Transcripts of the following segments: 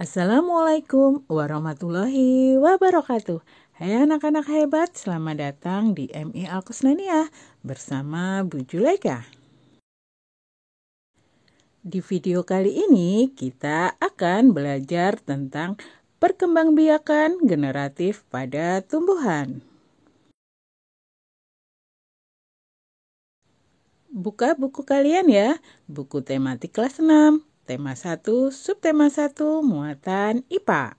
Assalamualaikum warahmatullahi wabarakatuh. Hai anak-anak hebat, selamat datang di MI Al-Kusnaniyah bersama Bu Julaika. Di video kali ini kita akan belajar tentang perkembangbiakan generatif pada tumbuhan. Buka buku kalian ya, buku tematik kelas 6, tema 1, subtema 1, muatan IPA.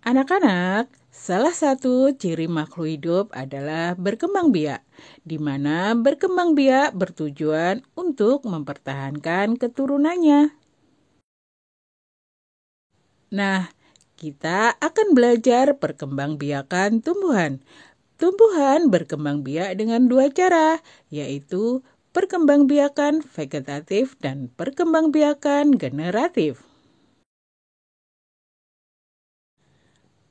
Anak-anak, salah satu ciri makhluk hidup adalah berkembang biak, di mana berkembang biak bertujuan untuk mempertahankan keturunannya. Nah, kita akan belajar perkembangbiakan tumbuhan. Tumbuhan berkembang biak dengan dua cara, yaitu perkembangbiakan vegetatif dan perkembangbiakan generatif.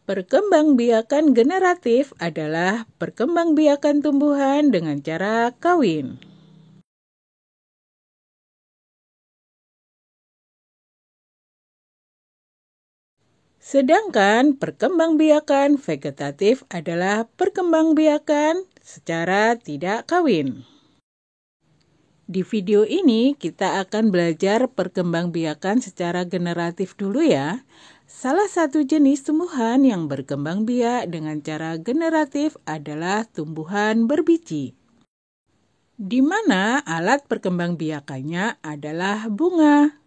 Perkembangbiakan generatif adalah perkembangbiakan tumbuhan dengan cara kawin. Sedangkan perkembangbiakan vegetatif adalah perkembangbiakan secara tidak kawin. Di video ini kita akan belajar perkembangbiakan secara generatif dulu ya. Salah satu jenis tumbuhan yang berkembang biak dengan cara generatif adalah tumbuhan berbiji, di mana alat perkembangbiakannya adalah bunga.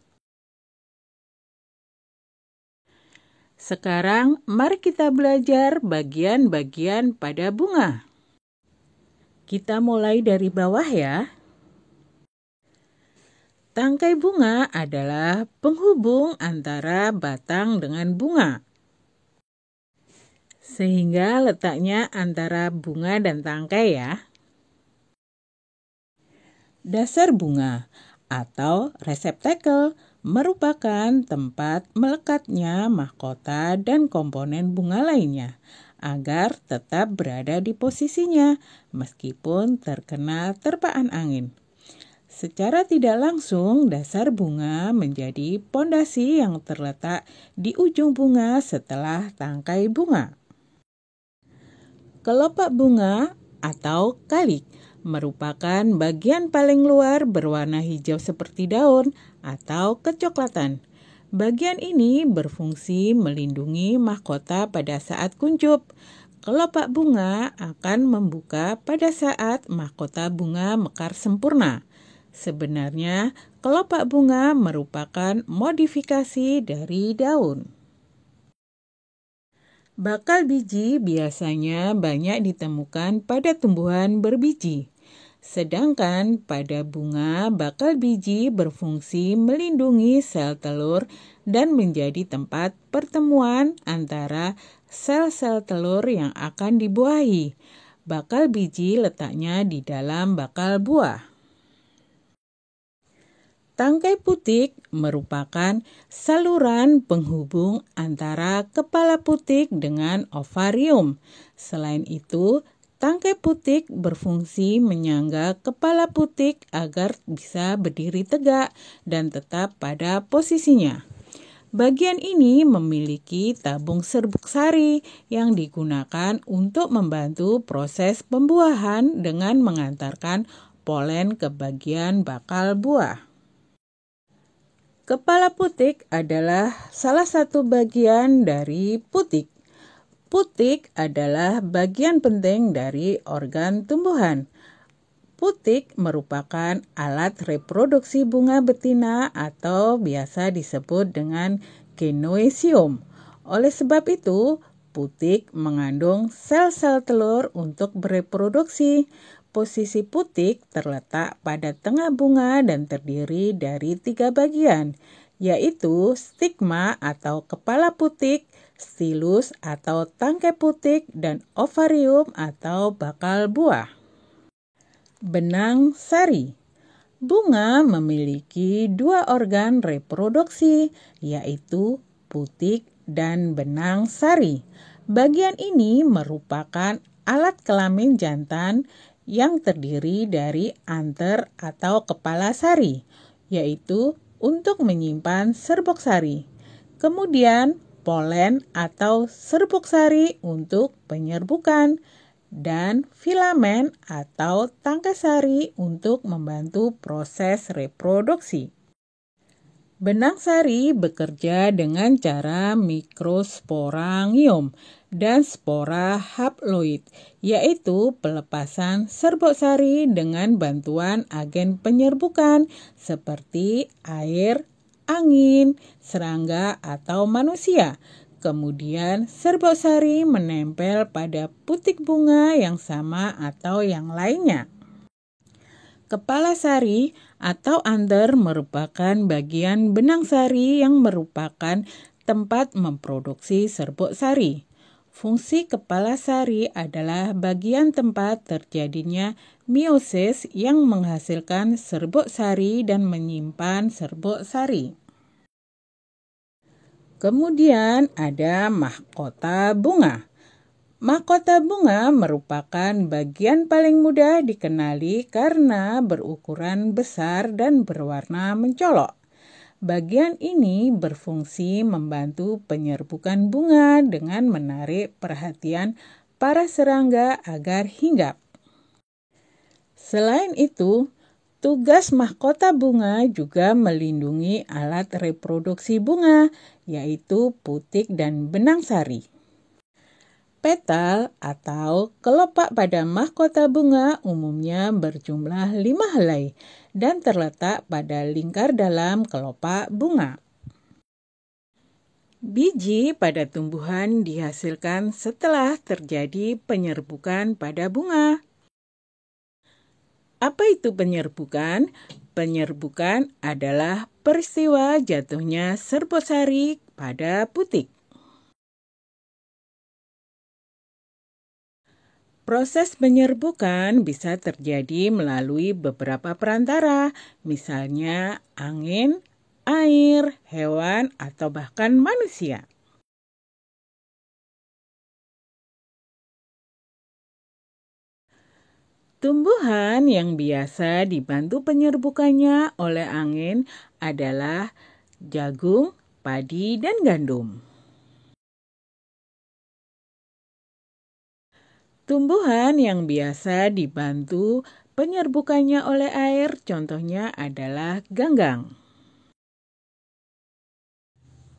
Sekarang mari kita belajar bagian-bagian pada bunga. Kita mulai dari bawah ya. Tangkai bunga adalah penghubung antara batang dengan bunga, sehingga letaknya antara bunga dan tangkai ya. Dasar bunga atau reseptakel merupakan tempat melekatnya mahkota dan komponen bunga lainnya agar tetap berada di posisinya meskipun terkena terpaan angin. Secara tidak langsung, dasar bunga menjadi pondasi yang terletak di ujung bunga setelah tangkai bunga. Kelopak bunga atau kalik merupakan bagian paling luar berwarna hijau seperti daun atau kecoklatan. Bagian ini berfungsi melindungi mahkota pada saat kuncup. Kelopak bunga akan membuka pada saat mahkota bunga mekar sempurna. Sebenarnya, kelopak bunga merupakan modifikasi dari daun. Bakal biji biasanya banyak ditemukan pada tumbuhan berbiji. Sedangkan pada bunga, bakal biji berfungsi melindungi sel telur dan menjadi tempat pertemuan antara sel-sel telur yang akan dibuahi. Bakal biji letaknya di dalam bakal buah. Tangkai putik merupakan saluran penghubung antara kepala putik dengan ovarium. Selain itu, tangkai putik berfungsi menyangga kepala putik agar bisa berdiri tegak dan tetap pada posisinya. Bagian ini memiliki tabung serbuk sari yang digunakan untuk membantu proses pembuahan dengan mengantarkan polen ke bagian bakal buah. Kepala putik adalah salah satu bagian dari putik. Putik adalah bagian penting dari organ tumbuhan. Putik merupakan alat reproduksi bunga betina atau biasa disebut dengan genoecium. Oleh sebab itu, putik mengandung sel-sel telur untuk bereproduksi. Posisi putik terletak pada tengah bunga dan terdiri dari 3 bagian, yaitu stigma atau kepala putik, stilus atau tangkai putik, dan ovarium atau bakal buah. Benang sari. Bunga memiliki 2 organ reproduksi, yaitu putik dan benang sari. Bagian ini merupakan alat kelamin jantan yang terdiri dari anter atau kepala sari, yaitu untuk menyimpan serbuk sari. Kemudian polen atau serbuk sari untuk penyerbukan, dan filamen atau tangkai sari untuk membantu proses reproduksi. Benang sari bekerja dengan cara mikrosporangium dan spora haploid, yaitu pelepasan serbuk sari dengan bantuan agen penyerbukan seperti air, angin, serangga, atau manusia. Kemudian serbuk sari menempel pada putik bunga yang sama atau yang lainnya. Kepala sari atau anther merupakan bagian benang sari yang merupakan tempat memproduksi serbuk sari. Fungsi kepala sari adalah bagian tempat terjadinya meiosis yang menghasilkan serbuk sari dan menyimpan serbuk sari. Kemudian ada mahkota bunga. Mahkota bunga merupakan bagian paling mudah dikenali karena berukuran besar dan berwarna mencolok. Bagian ini berfungsi membantu penyerbukan bunga dengan menarik perhatian para serangga agar hinggap. Selain itu, tugas mahkota bunga juga melindungi alat reproduksi bunga, yaitu putik dan benang sari. Petal atau kelopak pada mahkota bunga umumnya berjumlah 5 helai dan terletak pada lingkar dalam kelopak bunga. Biji pada tumbuhan dihasilkan setelah terjadi penyerbukan pada bunga. Apa itu penyerbukan? Penyerbukan adalah peristiwa jatuhnya serbuk sari pada putik. Proses penyerbukan bisa terjadi melalui beberapa perantara, misalnya angin, air, hewan, atau bahkan manusia. Tumbuhan yang biasa dibantu penyerbukannya oleh angin adalah jagung, padi, dan gandum. Tumbuhan yang biasa dibantu penyerbukannya oleh air contohnya adalah ganggang.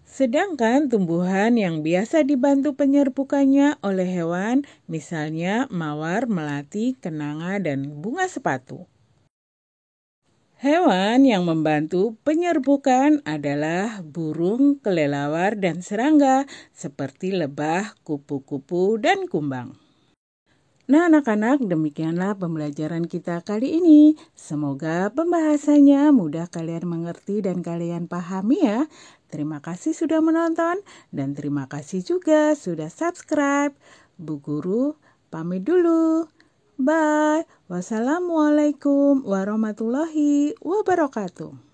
Sedangkan tumbuhan yang biasa dibantu penyerbukannya oleh hewan, misalnya mawar, melati, kenanga, dan bunga sepatu. Hewan yang membantu penyerbukan adalah burung, kelelawar, dan serangga seperti lebah, kupu-kupu, dan kumbang. Nah anak-anak, demikianlah pembelajaran kita kali ini. Semoga pembahasannya mudah kalian mengerti dan kalian pahami ya. Terima kasih sudah menonton dan terima kasih juga sudah subscribe. Bu Guru pamit dulu. Bye. Wassalamualaikum warahmatullahi wabarakatuh.